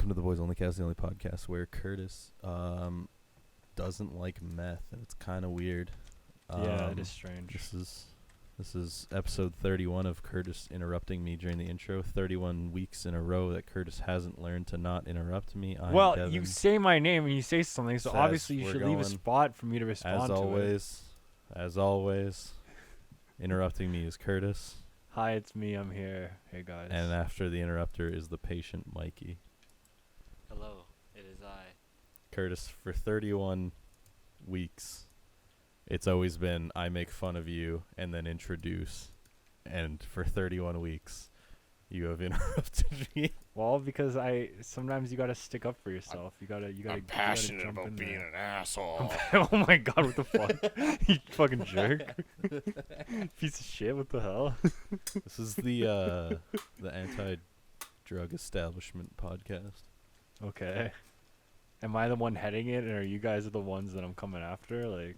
Welcome to the Boys Only Cast, the only podcast where Curtis doesn't like meth, and it's kind of weird. Yeah, it is strange. This is episode 31 of Curtis interrupting me during the intro. 31 weeks in a row that Curtis hasn't learned to not interrupt me. Well, Devin. you say my name and you say something, so Says obviously you we're should leave a going, spot for me to respond as always, interrupting me is Curtis. Hi, it's me. I'm here. Hey, guys. And after the interrupter is the patient Mikey. Hello, it is I. Curtis, for 31 weeks, it's always been I make fun of you and then introduce. And for 31 weeks, you have interrupted me. Well, because sometimes you gotta stick up for yourself. You gotta. I'm passionate about being an asshole. Oh my god! What the fuck? You fucking jerk! Piece of shit! What the hell? This is the anti-drug establishment podcast. Okay. Am I the one heading it, and are you guys the ones that I'm coming after? Like.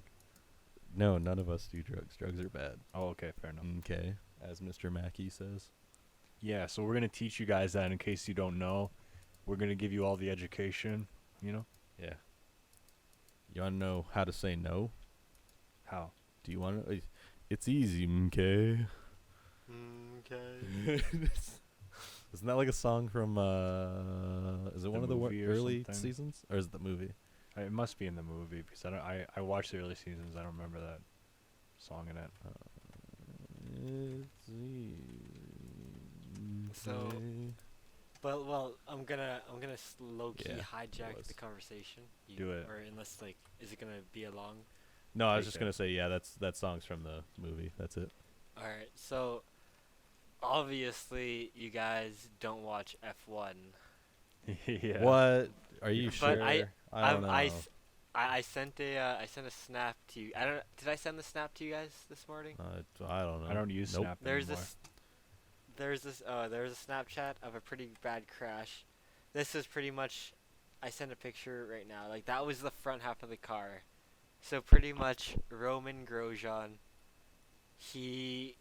No, none of us do drugs. Drugs are bad. Oh, okay, fair enough. Okay, as Mr. Mackey says. Yeah, so we're gonna teach you guys that in case you don't know. We're gonna give you all the education, you know? Yeah. You want to know how to say no? How? Do you want to? It's easy, okay? Okay. Isn't that like a song from, is it The one of the movie or early something? seasons? Or is it the movie? It must be in the movie because I watched the early seasons. I don't remember that song in it. It's easy. So, well, I'm gonna low key Yeah, it hijack was. the conversation. Do it. Or unless is it gonna be a long? No, I was Take just it. going to say, yeah, that song's from the movie. That's it. All right. So, obviously, you guys don't watch F1. Yeah. What? Are you But sure? I don't know. I sent a snap to you. I don't. Did I send the snap to you guys this morning? I don't know. I don't use Nope. Snap There's anymore. there's a Snapchat of a pretty bad crash. This is pretty much, I sent a picture right now. Like that was the front half of the car. So pretty much Roman Grosjean, his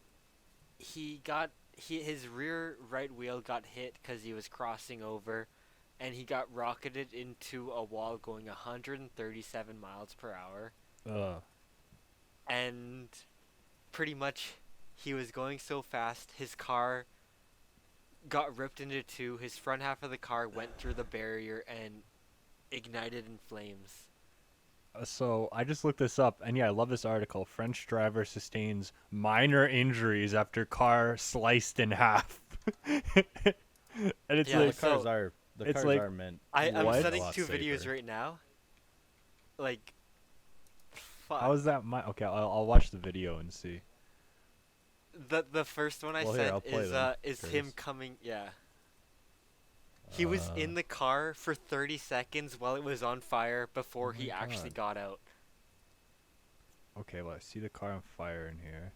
rear right wheel got hit because he was crossing over, and he got rocketed into a wall going 137 miles per hour. Ugh. And pretty much he was going so fast, his car got ripped into two. His front half of the car went through the barrier and ignited in flames. So I just looked this up, and yeah, I love this article. French driver sustains minor injuries after car sliced in half. And it's Yeah, the like, cars so are it's cars like- are meant. I'm What? sending A lot 2 videos safer. right now. Like, fuck. how is that okay, I'll watch the video and see. The first one I Well, here, I'll sent play them, is him Curtis. coming. Yeah. He was in the car for 30 seconds while it was on fire before Oh he my actually God. got out. Okay, well, I see the car on fire in here.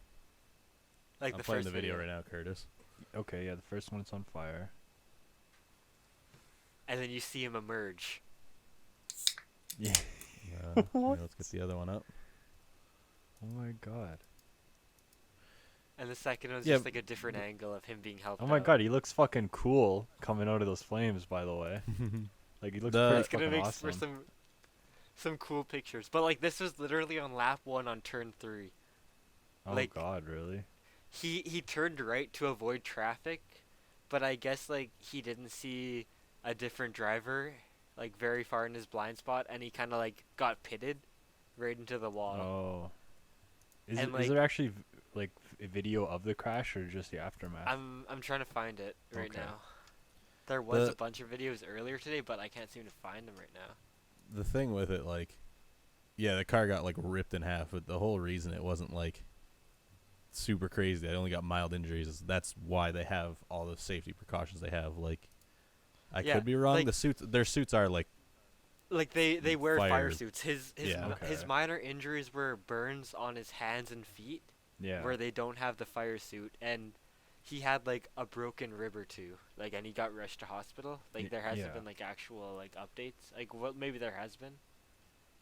Like I'm the playing first the video right now, Curtis. Okay, yeah, the first one, it's on fire. And then you see him emerge. Yeah. Here, What? let's get the other one up. Oh my god. And the second one's Yeah, just like a different angle of him being helped Oh my out. god, he looks fucking cool coming out of those flames, by the way. Like, he looks The- It's pretty gonna fucking make awesome. for some cool pictures. But like this was literally on lap 1 on turn 3. Oh like- god, really? He turned right to avoid traffic, but I guess like he didn't see a different driver like very far in his blind spot, and he kind of like got pitted right into the wall. Oh. Is, And, is like- there actually a video of the crash or just the aftermath? I'm trying to find it right Okay. now. There was The- a bunch of videos earlier today, but I can't seem to find them right now. The thing with it, like, yeah, the car got like ripped in half, but the whole reason it wasn't like super crazy, they only got mild injuries. That's why they have all the safety precautions they have. Like, I Yeah, could be wrong. like- Their suits are like, Like they wear fire Fire- suits. His Yeah. his Okay. minor injuries were burns on his hands and feet, Yeah. where they don't have the fire suit, and he had like a broken rib or two, like, and he got rushed to hospital. Like Y- there hasn't yeah. been like actual like updates. Like what maybe there has been.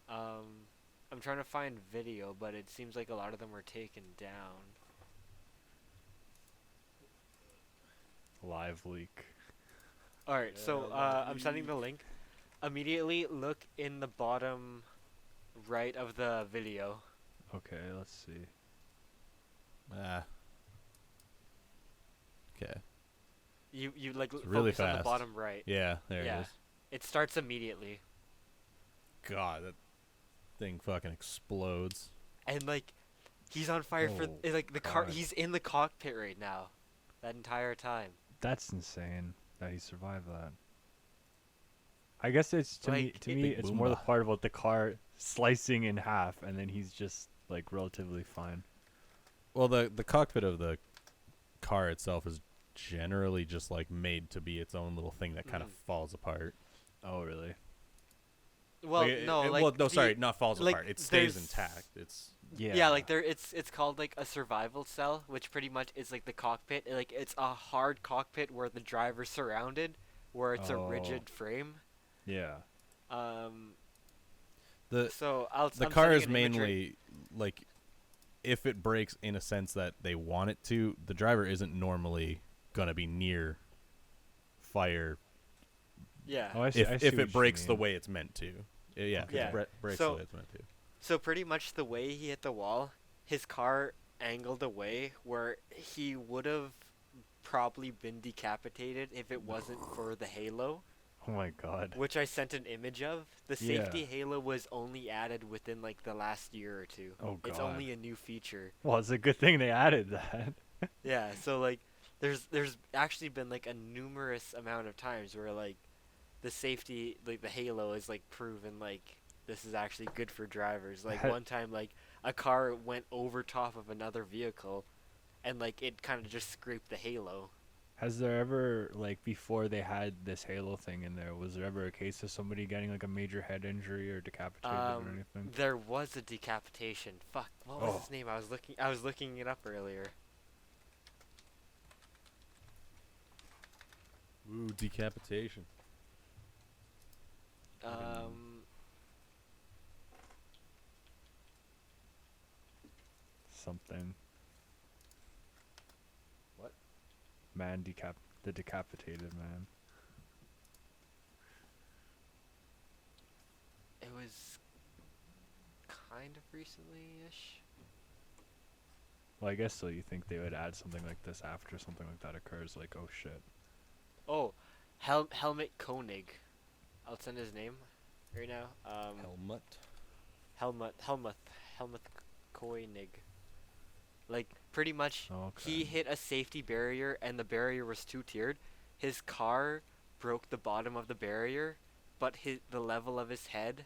I'm trying to find video, but it seems like a lot of them were taken down. Live leak. All right, so I'm sending the link. Immediately look in the bottom right of the video. Okay, let's see. Ah. Okay. You like It's really focus on the fast. bottom right. Yeah, there Yeah. it is. It starts immediately, God, that thing fucking explodes. and like he's on fire for Oh, like the car. God. He's in the cockpit right now, that entire time. That's insane that he survived that. I guess it's to me. Like, To it- me, Big it's more the Boomba. part about the car slicing in half, and then he's just like relatively fine. Well, the cockpit of the car itself is generally just like made to be its own little thing that kind of Mhm. falls apart. Oh, really? Well, Like, no, like well, no, the- sorry, not falls like, apart. It stays there's- intact. It's Yeah, like it's called like a survival cell, which pretty much is like the cockpit. Like it's a hard cockpit where the driver's surrounded, where it's a Oh. rigid frame. Yeah. the So the I'm car sending is an imagery. mainly like if it breaks in a sense that they want it to, the driver isn't normally gonna be near fire Yeah. Oh, I see. I if see what it you breaks the mean. way it's meant to. Yeah, if Yeah. it breaks So- the way it's meant to. So pretty much the way he hit the wall, his car angled away where he would have probably been decapitated if it wasn't for the halo, Oh my god. which I sent an image of. The safety Yeah. halo was only added within like the last year or two. Oh It's God. only a new feature. Well, it's a good thing they added that. Yeah, so like there's actually been like a numerous amount of times where like the safety like the halo is like proven like this is actually good for drivers. Like one time like a car went over top of another vehicle and like it kind of just scraped the halo. Has there ever, like, before they had this Halo thing in there, was there ever a case of somebody getting like a major head injury or decapitated or anything? There was a decapitation. Fuck, what was Oh. his name? I was looking it up earlier. Ooh, decapitation. Something. What? Man, the decapitated man. It was kind of recently-ish. Well, I guess so. You think they would add something like this after something like that occurs? Like, oh shit. Oh, Helmut Koenig. I'll send his name right now. Helmut. Helmut Koenig. Like pretty much, Okay. he hit a safety barrier, and the barrier was two-tiered. His car broke the bottom of the barrier, but the level of his head,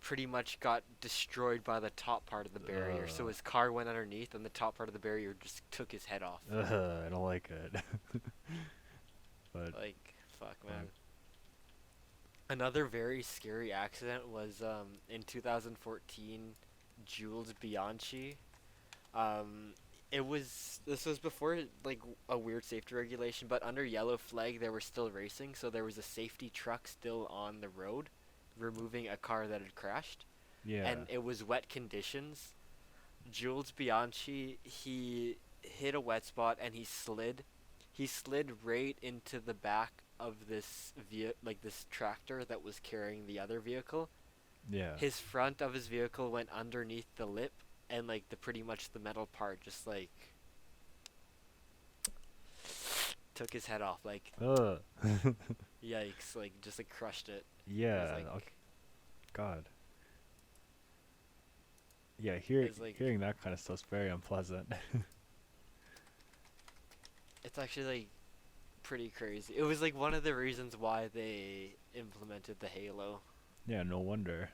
pretty much got destroyed by the top part of the barrier. So Ugh. his car went underneath, and the top part of the barrier just took his head off. Ugh, I don't like it. But Like, fuck, man. Another very scary accident was in 2014, Jules Bianchi. This was before like a weird safety regulation, but under yellow flag they were still racing, so there was a safety truck still on the road, removing a car that had crashed, yeah. and it was wet conditions. Jules Bianchi, he hit a wet spot and he slid. He slid right into the back of this this tractor that was carrying the other vehicle. Yeah. His front of his vehicle went underneath the lip, and like pretty much the metal part just like took his head off. Like, Ugh. yikes! Like just like crushed it. Yeah. like- okay. God. Yeah, It's like- hearing that kind of stuff's very unpleasant. It's actually like pretty crazy. It was like one of the reasons why they implemented the Halo. Yeah, no wonder.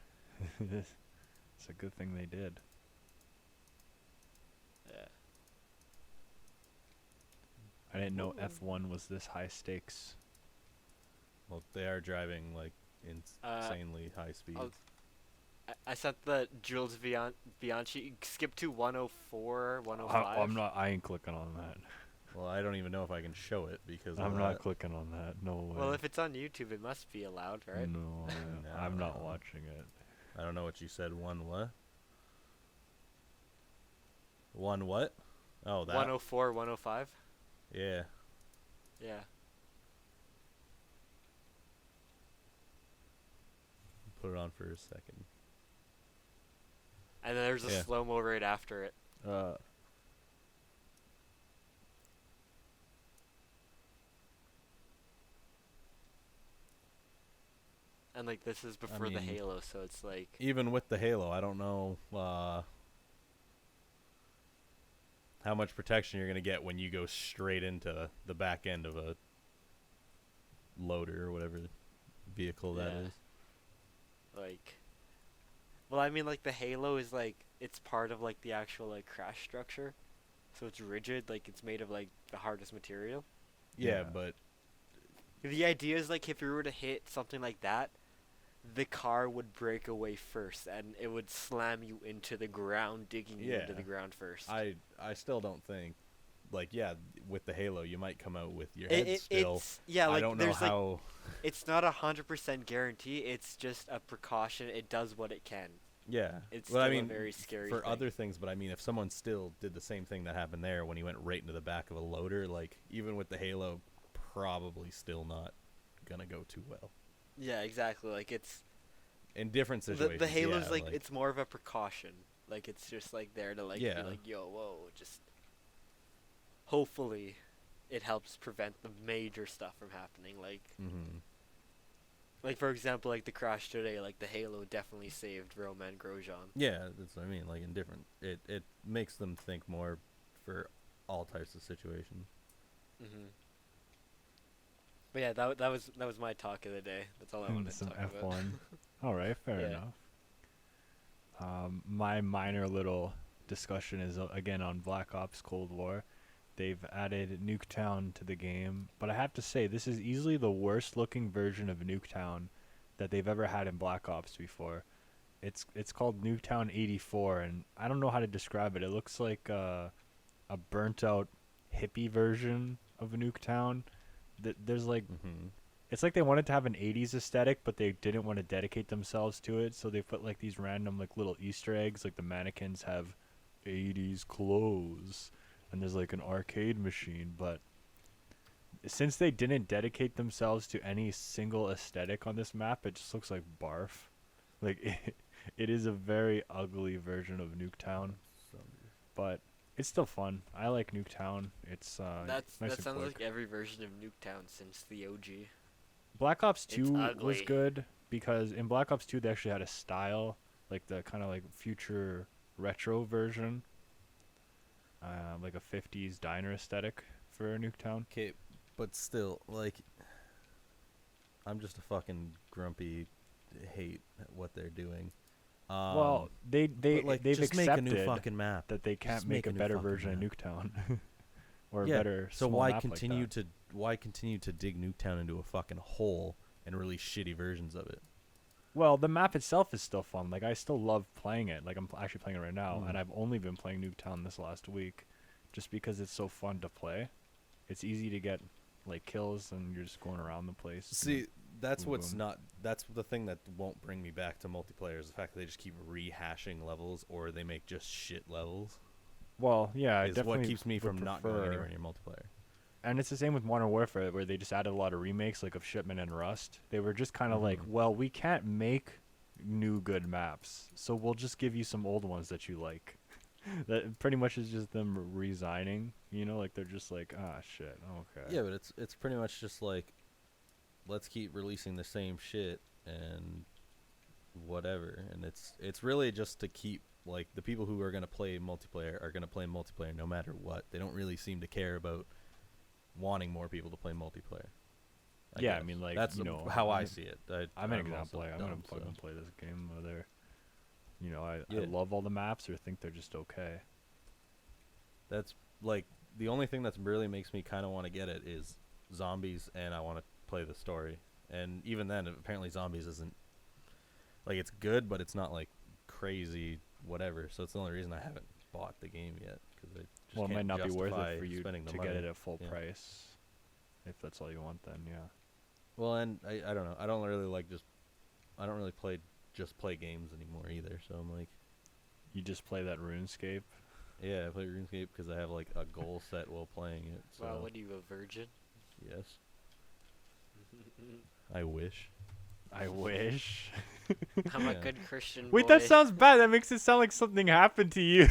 It's a good thing they did. Yeah. I didn't know Ooh. F1 was this high stakes. Well, they are driving like insanely high speeds. I sent the Jules Bianchi. Skip to 104, 105. I ain't clicking on that. Well, I don't even know if I can show it because I'm of not that. clicking on that. No way. Well, if it's on YouTube, it must be allowed, right? No, I'm not No. watching it. I don't know what you said. One what? One what? Oh, that. 104, 105. Yeah. Yeah. on for a second. And then there's a Yeah. slow-mo right after it. And like this is before the mean, Halo, so it's like Even with the Halo, I don't know how much protection you're gonna get when you go straight into the back end of a loader or whatever vehicle that Yeah. is. like well, I mean like the Halo is like it's part of like the actual like crash structure. So it's rigid, like it's made of like the hardest material. Yeah, Yeah. but The idea is like if you were to hit something like that, the car would break away first and it would slam you into the ground, digging you into Yeah. the ground first. I still don't think, like, yeah, with the Halo you might come out with your head It- still. it's yeah, like I don't know there's like how. it's not 100% guarantee. It's just a precaution. It does what it can. Yeah, It's well, I still a mean, very scary for thing. other things, but I mean, if someone still did the same thing that happened there when he went right into the back of a loader, like even with the Halo, probably still not gonna go too well. Yeah, exactly. Like it's In different the situations, Halo's yeah, like it's more of a precaution. Like it's just like there to like Yeah. be like, yo, whoa, just hopefully it helps prevent the major stuff from happening. Mm-hmm. Like for example, like the crash today, like the Halo definitely saved Roman Grosjean. Yeah, that's what I mean. Like in different, it makes them think more for all types of situations. Mm-hmm. But yeah, that was my talk of the day. That's all I wanted to Some talk F1. about. All right, fair Yeah. enough. My minor little discussion is again on Black Ops Cold War. They've added Nuketown to the game, but I have to say this is easily the worst looking version of Nuketown that they've ever had in Black Ops before. It's called Nuketown 84, and I don't know how to describe it. It looks like a burnt out hippie version of Nuketown. There's like Mm-hmm. it's like they wanted to have an 80s aesthetic, but they didn't want to dedicate themselves to it, so they put like these random like little Easter eggs, like the mannequins have 80s clothes, and there's like an arcade machine, but since they didn't dedicate themselves to any single aesthetic on this map, it just looks like barf. Like it is a very ugly version of Nuketown, but it's still fun. I like Nuketown. It's nice That and sounds quick. like every version of Nuketown since the OG. Black Ops It's 2 was ugly. good because in Black Ops 2 they actually had a style, like the kind of like future retro version, like a 50s diner aesthetic for Nuketown. Okay, but still, like, I'm just a fucking grumpy hate at what they're doing. Well, they've just make a accepted new fucking map. that they can't Just make make a a new better fucking version map. of Nuketown or Yeah, a better. So small why map like continue that. to dig Nuketown into a fucking hole and release shitty versions of it? Well, the map itself is still fun. Like I still love playing it. Like I'm actually playing it right now, and Mm. I've only been playing Nuketown this last week, just because it's so fun to play. It's easy to get like kills, and you're just going around the place. and See, that's boom, what's boom. not. That's the thing that won't bring me back to multiplayer is the fact that they just keep rehashing levels or they make just shit levels. Well, yeah, I Is definitely what keeps me would from not going anywhere prefer- near multiplayer. And it's the same with Modern Warfare, where they just added a lot of remakes, like of Shipment and Rust. They were just kind of like, Mhm. well, we can't make new good maps, so we'll just give you some old ones that you like. That pretty much is just them resigning, you know, like they're just like, ah, shit, okay. Yeah, but it's pretty much just like, let's keep releasing the same shit and whatever, and it's really just to keep like the people who are gonna play multiplayer are gonna play multiplayer no matter what. They don't really seem to care about wanting more people to play multiplayer. Yeah, I guess. mean, like, that's you know, how I I'm- see it. I'm an also example. Like, I'm gonna dumb, plug so. and play this game, whether, you know, I Yeah. love all the maps or think they're just okay. That's like the only thing that really makes me kind of want to get it is zombies, and I want to play the story. And even then, apparently, zombies isn't like it's good, but it's not like crazy whatever. So it's the only reason I haven't bought the game yet because I just Well, it might can't not be worth justify it for you spending the to money. get it at full Yeah. price. If that's all you want, then yeah. Well, and I don't know. I don't really like I don't really play games anymore either. So I'm like, You just play that RuneScape. yeah, I play RuneScape because I have like a goal set while playing it. So Wow, what are you, a virgin? yes, I wish. I wish. I'm a Yeah. good Christian Wait, boy. that sounds bad. That makes it sound like something happened to you.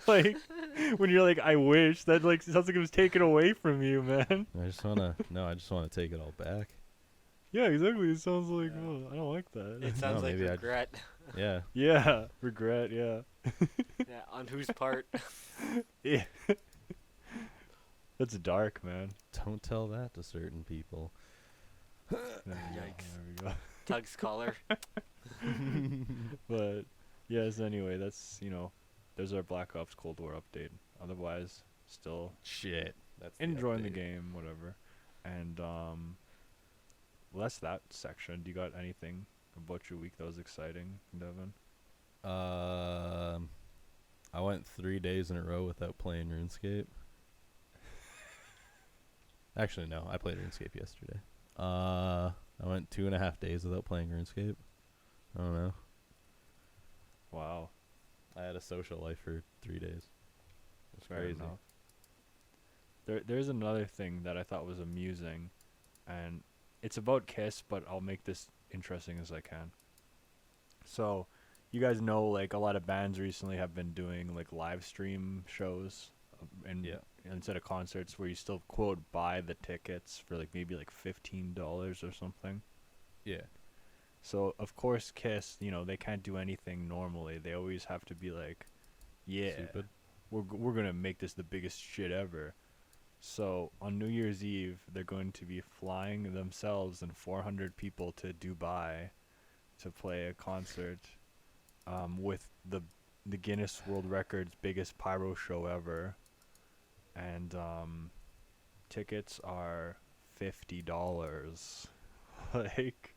Like when you're like, I wish that like sounds like it was taken away from you, man. I just wanna take it all back. Yeah, exactly. It sounds like, oh, I don't like that. It sounds like maybe I'd- regret. Yeah. Yeah, regret. Yeah, Yeah, on whose part? yeah. That's dark, man. Don't tell that to certain people. There we go, Yikes. There we go. Tug's collar. But yes, anyway, that's there's our Black Ops Cold War update. Otherwise, still Shit. That's enjoying the update. game, whatever. And well, that's that section. Do you got anything about your week that was exciting, Devin? I went 3 days in a row without playing RuneScape. Actually, no. I played RuneScape yesterday. I went 2.5 days without playing RuneScape. I don't know. Wow, I had a social life for 3 days. It's fair crazy. enough. There's another thing that I thought was amusing, and it's about Kiss, but I'll make this interesting as I can. So, you guys know, like, a lot of bands recently have been doing, like, live stream shows, and Yeah. instead of concerts where you still, quote, buy the tickets for, like, maybe, like, $15 or something. Yeah. So, of course, Kiss, they can't do anything normally. They always have to be like, yeah, Stupid. we're going to make this the biggest shit ever. So, on New Year's Eve, they're going to be flying themselves and 400 people to Dubai to play a concert with the Guinness World Records biggest pyro show ever. And tickets are $50. Like,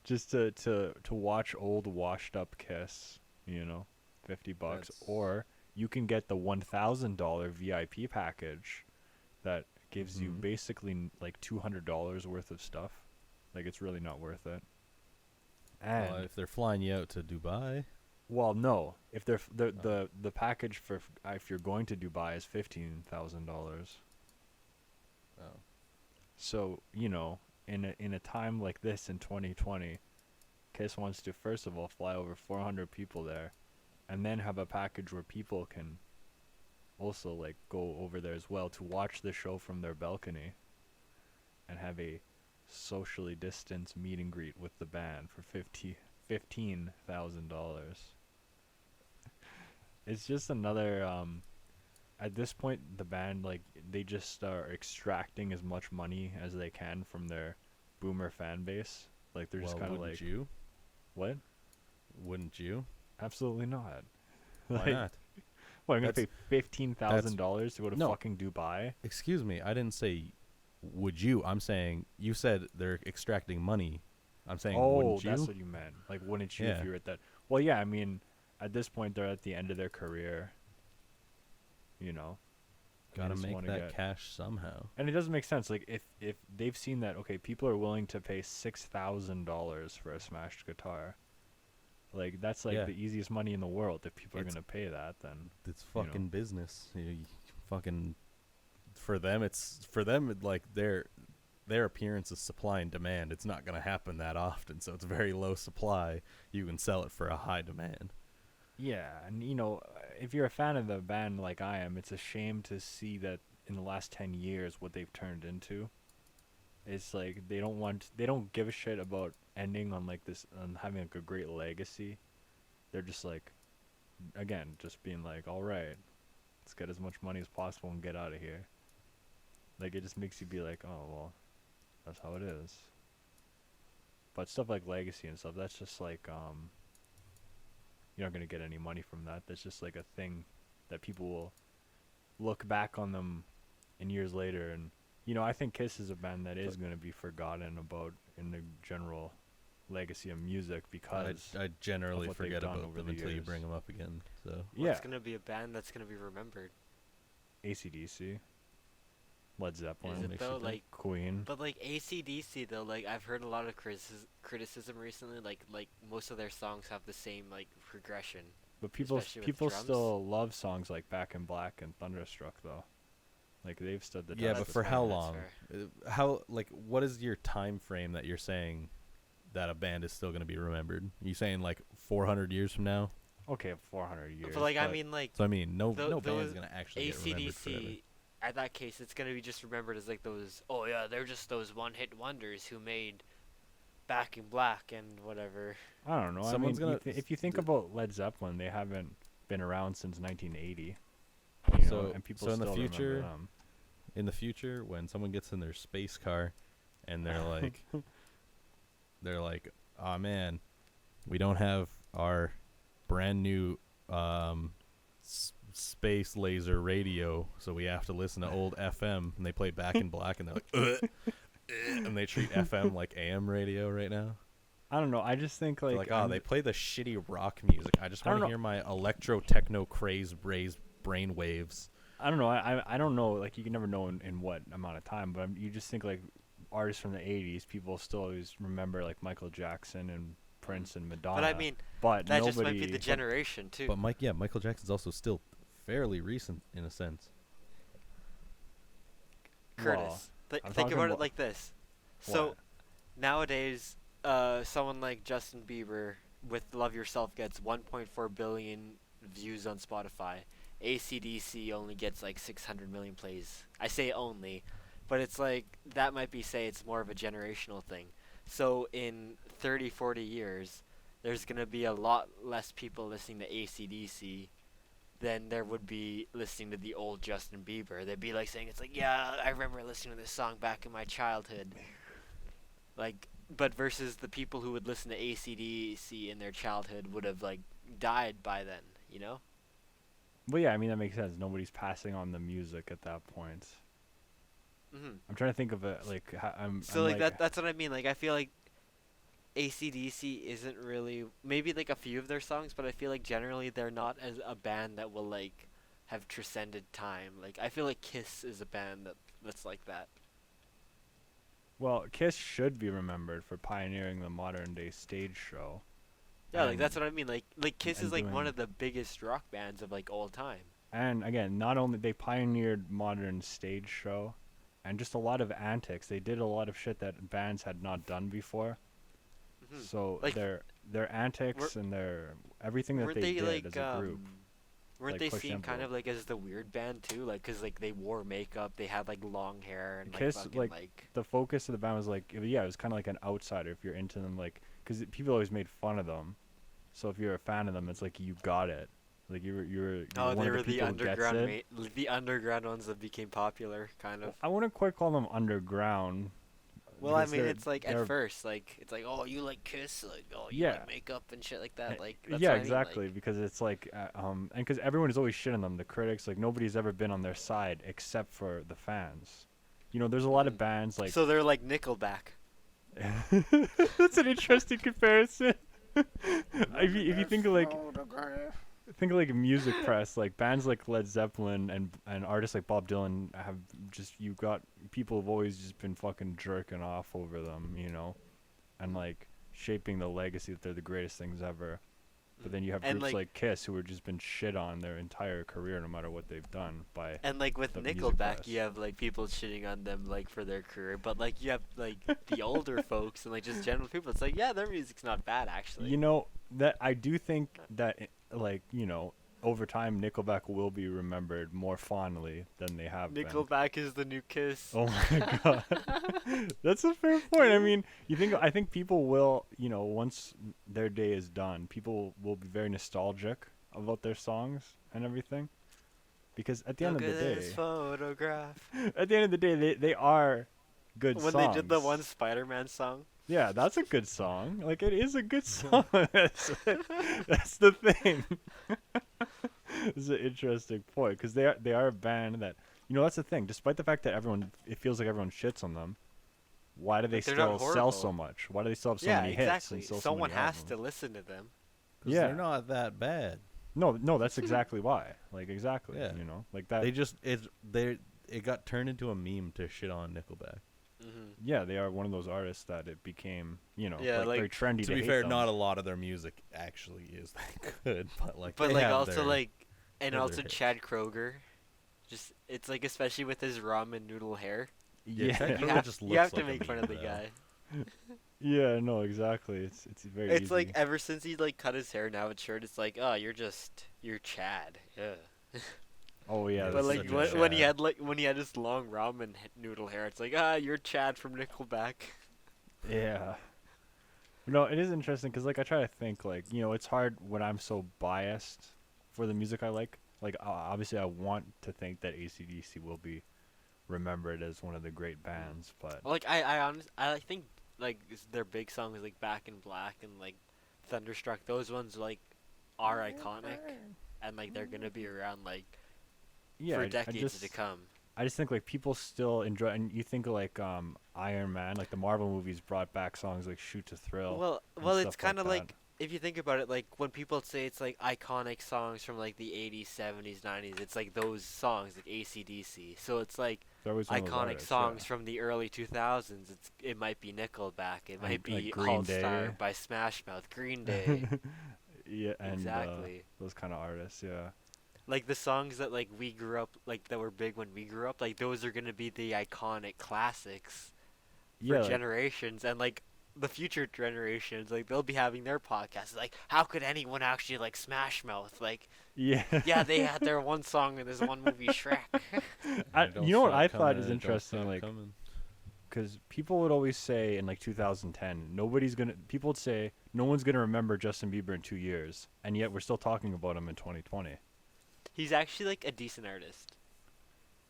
just to watch old washed up Kiss, $50. That's- Or you can get the $1,000 VIP package that gives you Mhm. basically like $200 worth of stuff. Like, it's really not worth it. And Well, if they're flying you out to Dubai, well, no. If they're the package for if you're going to Dubai is $15,000. oh, So, in a time like this in 2020, Kiss wants to first of all fly over 400 people there, and then have a package where people can also like go over there as well to watch the show from their balcony, and have a socially distanced meet and greet with the band for $15,000. It's just another at this point the band, like, they just are extracting as much money as they can from their boomer fan base. Like, they're just well, kind of wouldn't like, you? what? Wouldn't you? Absolutely not. Why Like, not? what, I'm gonna That's- pay $15,000 to go to No. fucking Dubai? Excuse me. I didn't say would you. I'm saying you said they're extracting money. I'm saying Oh, wouldn't you? that's what you meant. Like, wouldn't you Yeah. if you were at that? Well, yeah. I mean, at this point, they're at the end of their career. And they Gotta just make wanna that get- cash somehow. And it doesn't make sense. Like, if they've seen that, okay, people are willing to pay $6,000 for a smashed guitar. Like, that's like Yeah. the easiest money in the world. If people are It's- gonna pay that, then It's You know. fucking business. You fucking for them. Like their appearance is supply and demand. It's not gonna happen that often, so it's very low supply. You can sell it for a high demand. yeah. And if you're a fan of the band like I am, it's a shame to see that in the last 10 years what they've turned into. It's like they don't give a shit about ending on like this, on having like a great legacy. They're just like, again, just being like, all right, let's get as much money as possible and get out of here. Like, it just makes you be like, oh well, that's how it is. But stuff like legacy and stuff, that's just like you're not gonna get any money from that. That's just like a thing that people will look back on them in years later. And I think Kiss is a band that is gonna be forgotten about in the general legacy of music because I generally what they've forget done about over them the until you years. bring them up again. So Well, yeah, It's gonna be a band that's gonna be remembered. AC/DC, Led Zeppelin, Is it makes you though? think. Like, Queen. but like AC/DC though, like I've heard a lot of criticism recently. Like most of their songs have the same like progression. But people especially with people drums. still love songs like Back in Black and Thunderstruck though. Like, they've stood the yeah, test but of for time. how that's long? fair. How what is your time frame that you're saying that a band is still going to be remembered? You saying like 400 years from now? Okay, 400 years. But like I mean like So I mean, no Tho- band's those going to actually get remembered forever. ACDC, at that case, it's gonna be just remembered as like those. Oh yeah, they're just those one-hit wonders who made Back in Black and whatever. I don't know. Someone's I mean, gonna if you think about Led Zeppelin, they haven't been around since 1980. So- and people so in the still remember future, them. In the future, when someone gets in their space car and they're like, oh man, we don't have our brand new space laser radio, so we have to listen to old FM, and they play Back in Black, and they're like, and they treat FM like AM radio right now. I don't know. I just think They're like, oh, they play the shitty rock music. I just I don't want to know. hear my electro techno craze raised brain waves. I don't know. I don't know. Like you can never know in what amount of time, but you just think like artists from the 80s, people still always remember like Michael Jackson and Prince and Madonna. But I mean, but that nobody, just might be the generation too. But Michael Jackson's also still fairly recent in a sense. Curtis, I'm think talking about it about- like this. So What? nowadays, someone like Justin Bieber with "Love Yourself" gets 1.4 billion views on Spotify. AC/DC only gets like 600 million plays. I say only, but it's like that might be say it's more of a generational thing. So in 30, 40 years, there's gonna be a lot less people listening to AC/DC than there would be listening to the old Justin Bieber. They'd be like saying it's like, yeah, I remember listening to this song back in my childhood. Like, but versus the people who would listen to AC/DC in their childhood would have like died by then, you know? But yeah, I mean that makes sense. Nobody's passing on the music at that point. Mm-hmm. I'm trying to think of it like So I'm like that's what I mean. Like I feel like AC/DC isn't really maybe like a few of their songs, but I feel like generally they're not as a band that will like have transcended time. Like I feel like Kiss is a band that's like that. Well, Kiss should be remembered for pioneering the modern day stage show. Yeah, like And- that's what I mean. Like Kiss and is like one doing- of the biggest rock bands of like all time. And again, not only they pioneered modern stage show and just a lot of antics. They did a lot of shit that bands had not done before. Mhm. So Like, their antics and their everything that Weren't they did like as a group. weren't like, they pushed the seen kind of envelope. like as the weird band too? Like 'cause like they wore makeup, they had like long hair and Kiss, like fucking like, like The focus of the band was like, yeah, it was kind of like an outsider if you're into them, like, because people always made fun of them. So if you're a fan of them, it's like you got it. Like you're oh, one they of were the people who gets underground it. the underground ones that became popular kind of. I wouldn't quite call them underground. Well, I because mean, they're- it's like they're- at first, like it's like, oh, you like Kiss, like oh, you Yeah. like makeup and shit like that, like that's yeah, what I mean, exactly. like- Because it's like, and because everyone is always shitting them. The critics, like nobody's ever been on their side except for the fans. You know, there's a lot of Mhm. bands like. so they're like Nickelback. That's an interesting comparison. If you think of like music press, like bands like Led Zeppelin and artists like Bob Dylan have just you got people have always just been fucking jerking off over them, you know, and like shaping the legacy that they're the greatest things ever. But then you have And, groups like- like Kiss who have just been shit on their entire career, no matter what they've done. By And like with the music Nickelback, press. you have like people shitting on them like for their career, but like you have like the older folks and like just general people. It's like yeah, their music's not bad actually. you know that I do think that like you know over time Nickelback will be remembered more fondly than they have been. Nickelback is the new Kiss. Oh my god, that's a fair point. I mean, I think people will, you know, once their day is done, people will be very nostalgic about their songs and everything, because at the end Look of the at day, this photograph. at the end of the day, they are good When songs. they did the one Spider-Man song. Yeah, that's a good song. Like it is a good song. that's the thing. This is an interesting point because they are a band that, you know, that's the thing. Despite the fact that it feels like everyone shits on them, why do they Like, they're not still sell so horrible. much? Why do they still have so yeah, many hits exactly. and sell so Someone many has albums? to listen to them. 'Cause Yeah. they're not that bad. No, that's exactly why. Like exactly. Yeah. You know, like that. They just it got turned into a meme to shit on Nickelback. Hmm. Yeah, they are one of those artists that it became, you know, Yeah, very like, trendy. To be hate fair, them. not a lot of their music actually is that good, but like But they like have also their- like, and their also hits. Chad Kroger, just it's like especially with his ramen noodle hair. Yeah, Chad You Kroger have, just you looks have to like a make fun of the meme, though. guy. Yeah, no, exactly. It's very It's easy. like ever since he like cut his hair, now it's short. It's like, oh, you're Chad. Yeah. Oh yeah, Yeah, But that's that's like such a when he Chad. had his long ramen noodle hair, it's like, you're Chad from Nickelback. yeah. No, it is interesting because like I try to think like it's hard when I'm so biased for the music I like. Like obviously I want to think that AC/DC will be remembered as one of the great bands, but Like I think like their big songs like Back in Black and like Thunderstruck, those ones like are iconic and like they're gonna be around like yeah, for I decades to just come. I just think like people still enjoy, and you think of like Iron Man, like the Marvel movies brought back songs like Shoot to Thrill and It's stuff kind like of that. like if you think about it, like when people say it's like iconic songs from like the 80s, 70s, 90s, it's like those songs like AC/DC. So it's like They're always one of those iconic artists, songs yeah. from the early 2000s. It might be Nickelback, it And might like be Green All Day. Star by Smash Mouth, Green Day. Yeah, and Exactly. those kind of artists, yeah. Like the songs that like we grew up like that were big when we grew up, like those are gonna be the iconic classics for Yeah, like generations and like the future generations, like they'll be having their podcasts. Like, how could anyone actually like Smash Mouth? Like, yeah. yeah, they had their one song in this one movie, Shrek. Don't You know what stop I thought coming, is and it don't interesting, stop like, coming. because people would always say in like 2010, people would say no one's gonna remember Justin Bieber in 2 years, and yet we're still talking about him in 2020. He's actually like a decent artist.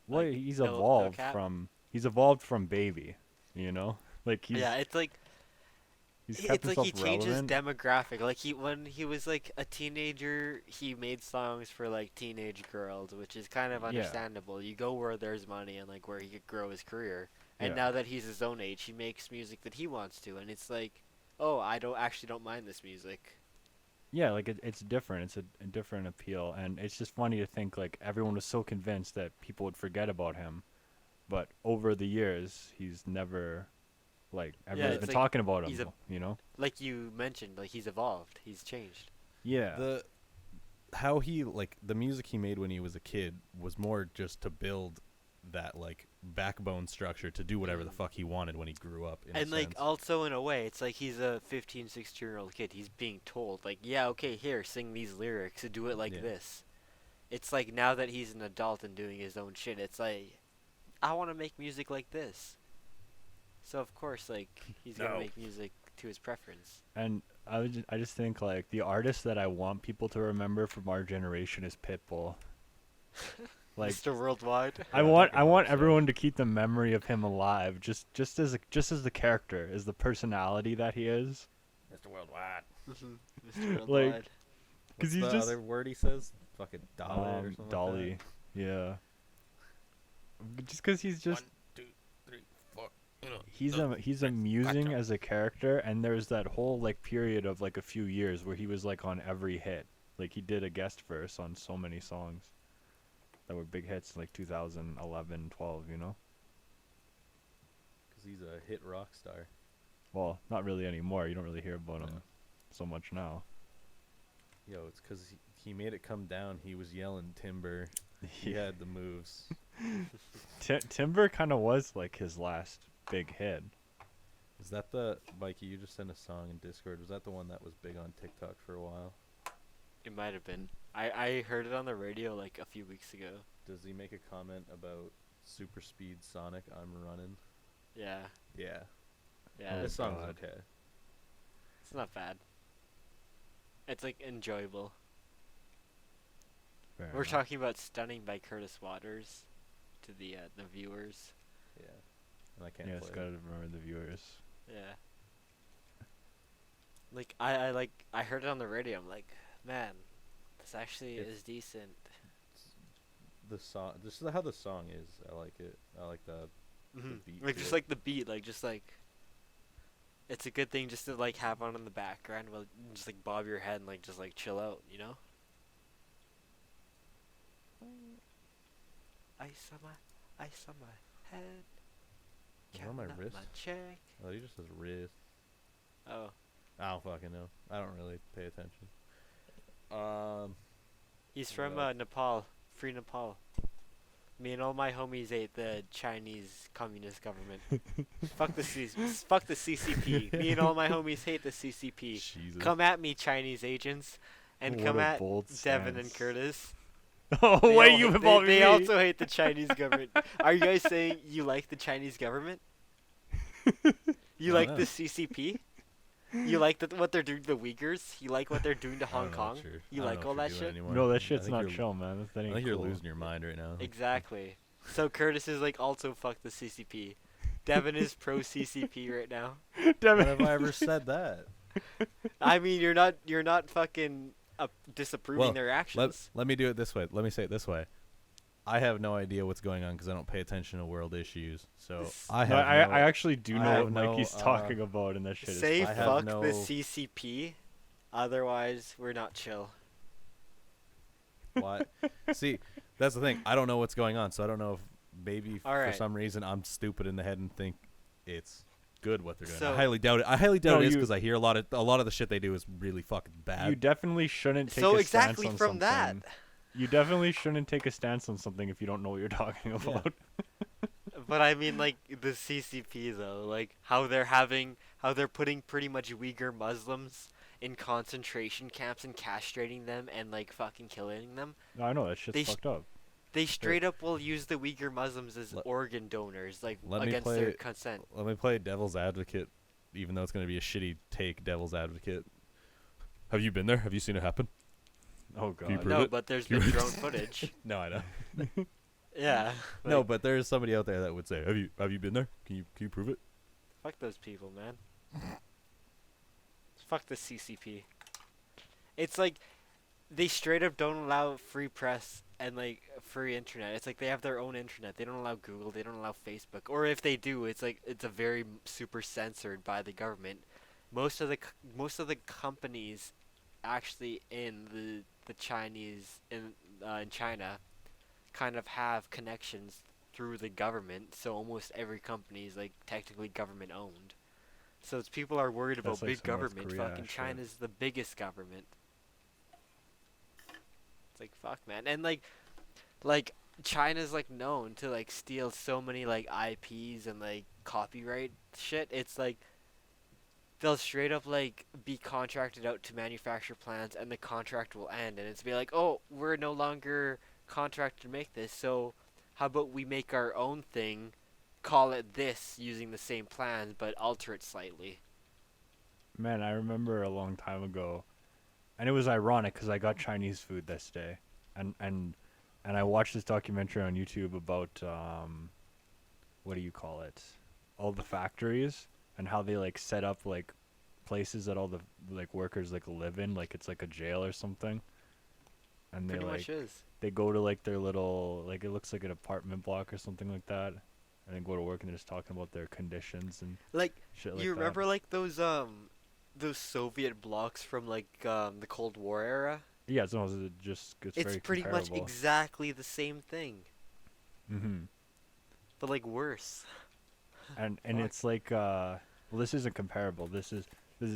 Well, Like, he's no evolved cap. from Baby, you know, like Yeah, it's like he's kept it's like himself he changes relevant. demographic. Like when he was like a teenager, he made songs for like teenage girls, which is kind of Yeah, understandable. You go where there's money and like where he could grow his career. And yeah, now that he's his own age, he makes music that he wants to, and it's like, oh, I don't mind this music. yeah. Like it's different. It's a different appeal, and it's just funny to think like everyone was so convinced that people would forget about him, but over the years, he's never like Yeah, everyone's it's been like talking about he's him. a You know? like you mentioned, like he's evolved, he's changed. Yeah. The how he like the music he made when he was a kid was more just to build that like backbone structure to do whatever the fuck he wanted when he grew up. In And a like sense. also in a way, it's like he's a 15, 16-year-old kid. He's being told like, yeah, okay, here, sing these lyrics, do it like Yeah. this. It's like now that he's an adult and doing his own shit, it's like I want to make music like this. So of course, like he's gonna No. make music to his preference. And I just think like the artist that I want people to remember from our generation is Pitbull. Like Mr. Worldwide. I Yeah, want fucking I want hope so. everyone to keep the memory of him alive, just as the character, as the personality that he is. Mr. Worldwide. Mr. Like, Worldwide. Because What's he's the just other word he says? Fucking dolly or something. Dolly, Like yeah. Just because he's that. just 1, 2, 3, 4. he's amusing gotcha. as a character, and there's that whole like period of like a few years where he was like on every hit. Like he did a guest verse on so many songs that were big hits like 2011, 12, you know? Because he's a hit rock star. Well, not really anymore. You don't really hear about him No. so much now. Yo, it's because he made it come down. He was yelling timber. He had the moves. Timber kind of was like his last big hit. Is that the Mikey? You just sent a song in Discord. Was that the one that was big on TikTok for a while? It might have been. I heard it on the radio like a few weeks ago. Does he make a comment about super speed Sonic? I'm running. Yeah. Yeah. Yeah. Oh, This song's God. okay. It's not bad. It's like enjoyable. Fair We're enough. talking about "Stunning" by Curtis Waters to the viewers. Yeah. And I can't Yeah, it's play. gotta remember the viewers. Yeah. Like I heard it on the radio. I'm like, man, this actually If- is decent. The song, just how the song is. I like it. I like the beat Like to just it. like the beat, like just like. It's a good thing just to like have on in the background while you just like bob your head and like just like chill out, you know. Ice on my head. Is it on my counting up wrist? My check. Oh, he just says wrist. Oh, I don't fucking know. I don't really pay attention. he's What from else? Nepal. Free Nepal. Me and all my homies hate the Chinese Communist government. Fuck the fuck the CCP. Me and all my homies hate the CCP. Jesus. Come at me, Chinese agents, and What come a at bold Devin and stance. Curtis. Oh, They wait, all- you they, involved they me. also hate the Chinese government. Are you guys saying you like the Chinese government? You I like don't the know. CCP? You like what they're doing to the Uyghurs? You like what they're doing to I Hong don't know what Kong? you're- You I don't like know all what that you're doing shit? anymore. No, that I shit's think not you're- chill, man. That I ain't think you're cool. losing your mind right now. Exactly. So Curtis is like also fuck the CCP. Devin is pro CCP right now. When have I ever said that? I mean, you're not fucking disapproving Well, their actions. Let me do it this way. Let me say it this way. I have no idea what's going on because I don't pay attention to world issues. So I No, have I actually do I know have what no, Mikey's talking about, and that shit is Say I have fuck no- the CCP, otherwise we're not chill. What? See, that's the thing. I don't know what's going on, so I don't know if maybe for Alright. some reason I'm stupid in the head and think it's good what they're doing. So- I highly doubt it. I highly doubt No, it is you- because I hear a lot of the shit they do is really fucking bad. You definitely shouldn't take So a exactly stance on from that, something. You definitely shouldn't take a stance on something if you don't know what you're talking about. but I mean like the CCP though, like how they're putting pretty much Uyghur Muslims in concentration camps and castrating them and like fucking killing them. No, I know that shit's They sh- fucked up. They straight up will use the Uyghur Muslims as Let- organ donors, like let me against play- their consent. Let me play devil's advocate, even though it's going to be a shitty take. Devil's advocate. Have you been there? Have you seen it happen? Oh you god. prove No, it? but there's You been prove drone footage. No, I know. Yeah. No, like, but there's somebody out there that would say, "Have you been there? Can you prove it?" fuck those people, man. Fuck the CCP. It's like they straight up don't allow free press and like free internet. It's like they have their own internet. They don't allow Google. They don't allow Facebook. Or if they do, it's like it's a very super censored by the government. Most of the companies actually in the Chinese in China kind of have connections through the government. So almost every company is like technically government owned. So it's people are worried about That's like big some North government. Korea Fucking shit. China's the biggest government. It's like fuck, man, and like China's like known to like steal so many like IPs and like copyright shit. It's like they'll straight up like be contracted out to manufacture plants, and the contract will end, and it's be like, oh, we're no longer contracted to make this, so how about we make our own thing, call it this, using the same plans but alter it slightly. Man, I remember a long time ago, and it was ironic because I got Chinese food this day, and I watched this documentary on YouTube about what do you call it, all the factories and how they like set up like places that all the like workers like live in, like it's like a jail or something, and they Pretty like much is. they go to like their little like it looks like an apartment block or something like that, and then go to work and they're just talking about their conditions and Like, shit like you that. remember like those Soviet blocks from like the Cold War era? Yeah, it's almost just It's very pretty much comparable. exactly the same thing, Mm-hmm. but like worse. And Fuck. it's like well, this isn't comparable. This is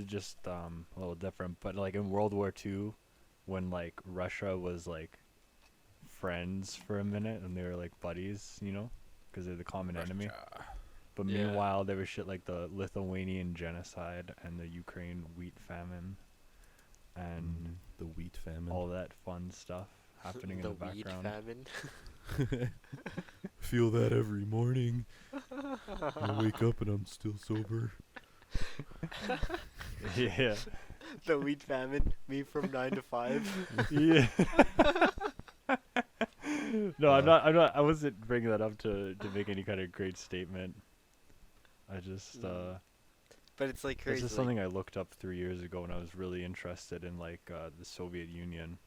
just a little different. But like in World War II, when like Russia was like friends for a minute and they were like buddies, you know, because they're the common enemy. But Yeah. meanwhile, there was shit like the Lithuanian genocide and the Ukraine wheat famine, and The wheat famine. all that fun stuff happening in the weed background. famine. Feel that every morning. I wake up and I'm still sober. Yeah. The weed famine. Me from 9 to 5. Yeah. No, I'm not. I wasn't bringing that up to make any kind of great statement. I just But it's like this crazy. is like, something I looked up 3 years ago when I was really interested in like the Soviet Union.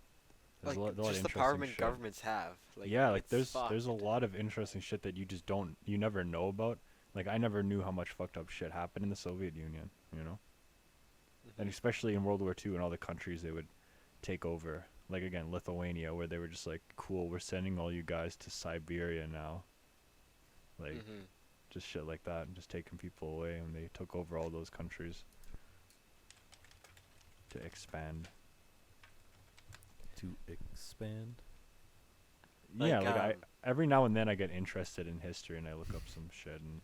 There's like a lot of just the interesting empowerment shit. governments have. Like, Yeah, like it's there's a fucked. lot of interesting shit that you never know about. Like I never knew how much fucked up shit happened in the Soviet Union, you know? And Mhm. especially in World War II and all the countries they would take over. Like again, Lithuania, where they were just like, cool, we're sending all you guys to Siberia now. Like Mhm. just shit like that, and just taking people away, and they took over all those countries to expand. To expand. Yeah, Like, like I every now and then I get interested in history and I look up some shit and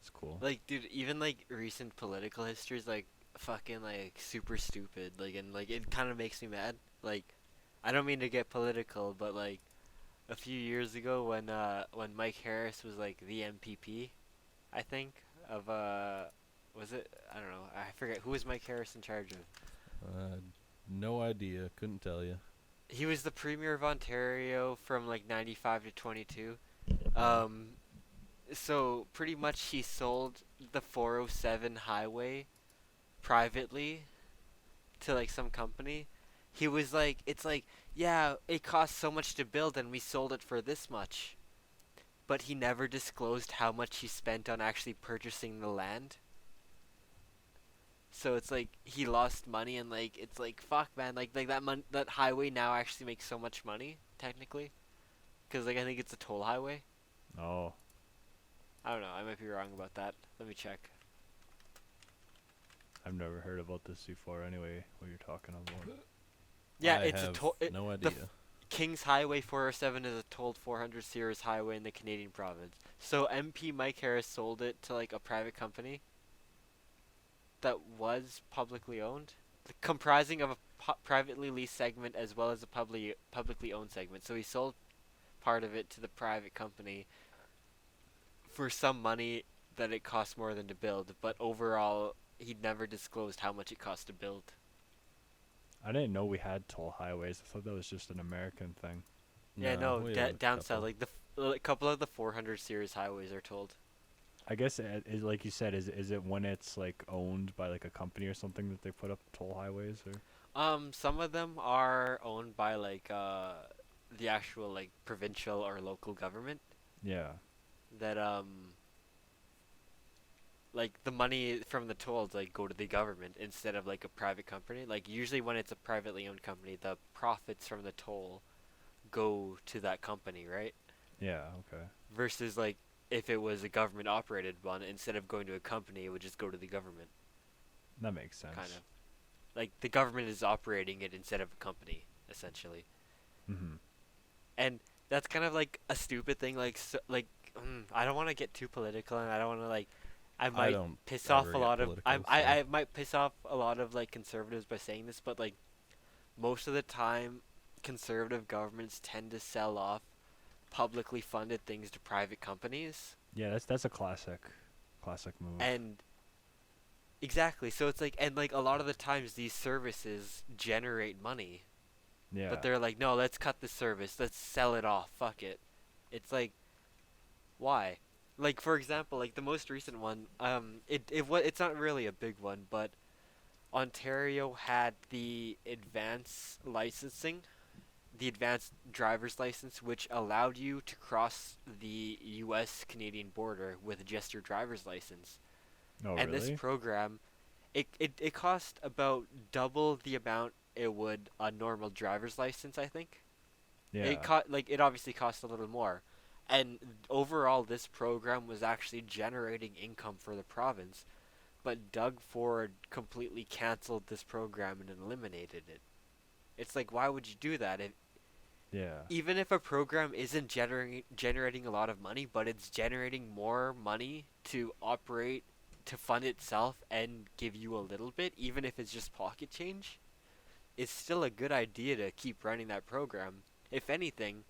it's cool. like, dude, even like recent political history is like fucking like super stupid. Like, and like it kind of makes me mad. Like, I don't mean to get political, but like a few years ago when Mike Harris was like the MPP, I think of was it? I don't know. I forget who was Mike Harris in charge of. No idea. Couldn't tell you. He was the premier of Ontario from like 95 to 22. So pretty much he sold the 407 highway privately to like some company. He was like, it's like, yeah, it cost so much to build and we sold it for this much. But he never disclosed how much he spent on actually purchasing the land. So it's like he lost money and like it's like fuck man, like that highway now actually makes so much money technically. Cuz like I think it's a toll highway. Oh, I don't know, I might be wrong about that. Let me check. I've never heard about this before. Anyway, what you're talking about? Yeah, I it's a have toll. no The idea. King's Highway 407 is a tolled 400 series highway in the Canadian province. So MP Mike Harris sold it to like a private company that was publicly owned, comprising of a privately leased segment as well as a publicly owned segment. So he sold part of it to the private company for some money that it cost more than to build, but overall he'd never disclosed how much it cost to build. I didn't know we had toll highways. I thought that was just an American thing. Yeah, no, we have a down south, couple. like a couple of the 400 series highways are tolled. I guess like you said, is it when it's like owned by like a company or something that they put up toll highways or? Some of them are owned by like the actual like provincial or local government Yeah. that like the money from the tolls like go to the government instead of like a private company. Like usually when it's a privately owned company, the profits from the toll go to that company, right? Yeah. Okay. Versus like if it was a government operated one, instead of going to a company, it would just go to the government, That makes sense. kind of. Like the government is operating it instead of a company, essentially. Mhm. And that's kind of like a stupid thing. Like, I don't want to get too political, and I don't want to like, I might don't piss off ever a get lot of, political, I might piss off a lot of like conservatives by saying this, but like, most of the time, conservative governments tend to sell off publicly funded things to private companies, Yeah, that's a classic move. and exactly. So it's like, and like a lot of the times these services generate money. Yeah. But they're like, no, let's cut the service. Let's sell it off. Fuck it. It's like, why? Like for example, like the most recent one, it's not really a big one, but Ontario had the advanced driver's license, which allowed you to cross the U.S. Canadian border with just your driver's license. Oh, And really? this program, it cost about double the amount it would a normal driver's license, I think. Yeah. It obviously cost a little more. And overall this program was actually generating income for the province, but Doug Ford completely canceled this program and eliminated it. It's like, why would you do that? Yeah. Even if a program isn't generating a lot of money, but it's generating more money to operate, to fund itself and give you a little bit, even if it's just pocket change, it's still a good idea to keep running that program. If anything,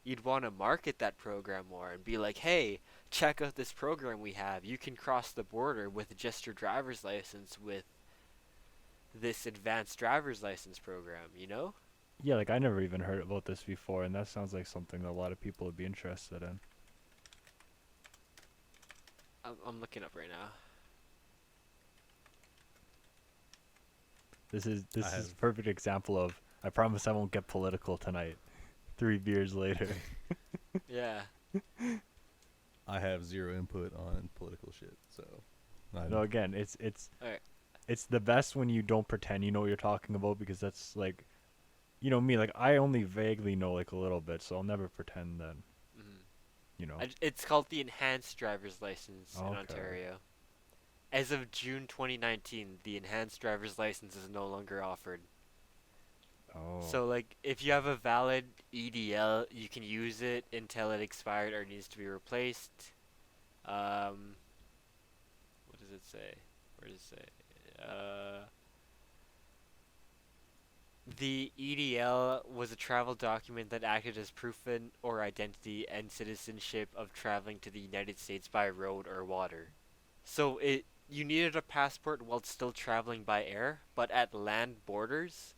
you'd want to market that program more and be like, hey, check out this program we have. You can cross the border with just your driver's license with this advanced driver's license program, you know? Yeah, like I never even heard about this before, and that sounds like something that a lot of people would be interested in. I'm looking up right now. This is I a have- perfect example of I promise I won't get political tonight. 3 beers later. Yeah. I have zero input on political shit, so. No, again, it's Alright. it's the best when you don't pretend you know what you're talking about, because that's like, you know me, like I only vaguely know like a little bit, so I'll never pretend that, Mhm. you know. It's called the Enhanced Driver's License in Okay. Ontario. As of June 2019, the Enhanced Driver's License is no longer offered. Oh. So like if you have a valid EDL, you can use it until it expired or needs to be replaced. What does it say? Where does it say? The EDL was a travel document that acted as proof or identity and citizenship of traveling to the United States by road or water. So you needed a passport while still traveling by air, but at land borders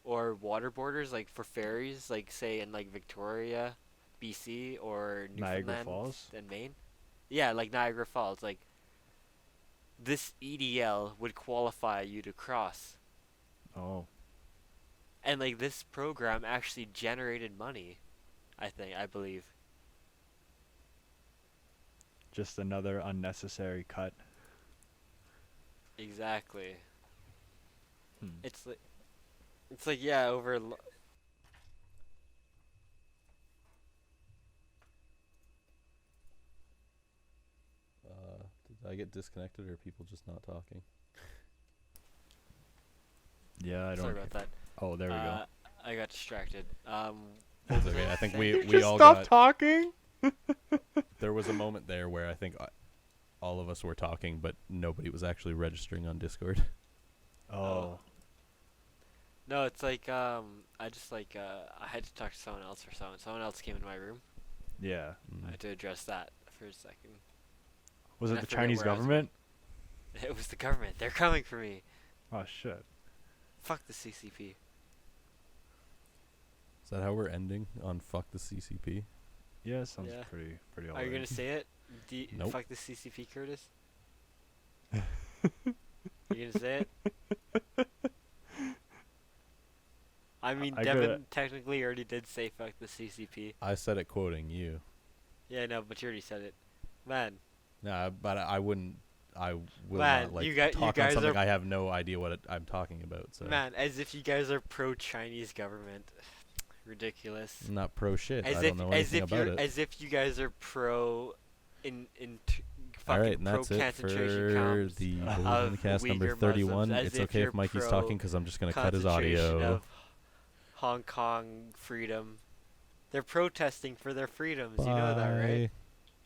or water borders, like for ferries, like say in like Victoria, BC, or Niagara Newfoundland Falls? and Maine. Yeah, like Niagara Falls. Like this EDL would qualify you to cross. Oh. And like this program actually generated money, I believe. Just another unnecessary cut. Exactly. Hmm. It's like yeah, Did I get disconnected or are people just not talking? Yeah, I don't. sorry about that. Oh, there we go. I got distracted. It's okay. I think we Just all stop got. talking. There was a moment there where I think all of us were talking, but nobody was actually registering on Discord. Oh. No, it's like I just like I had to talk to someone else for someone else came into my room. Yeah. I had to address that for a second. Was And it I the forget Chinese where I was government? It was the government. They're coming for me. Oh shit. Fuck the CCP. Is that how we're ending on fuck the CCP? Yeah, sounds Yeah. pretty Are you alright. gonna say it? Nope. Fuck the CCP, Curtis. You gonna say it? I mean, I Devin gotta- technically already did say fuck the CCP. I said it quoting you. Yeah, no, but you already said it. Man, Nah, but I wouldn't. I will Man, not like you talk on guys something are- I have no idea what I'm talking about. So man, as if you guys are pro-Chinese government. Ridiculous. I'm not pro shit. As I if, don't know as anything if about you're, it. as if you guys are pro, fucking All right, and pro that's it concentration for camps. the of cast number Uyghur 31. Muslims, as It's if okay you're if Mikey's pro talking because I'm just gonna cut his concentration audio. of Hong Kong freedom. They're protesting for their freedoms. You know that, right? Bye.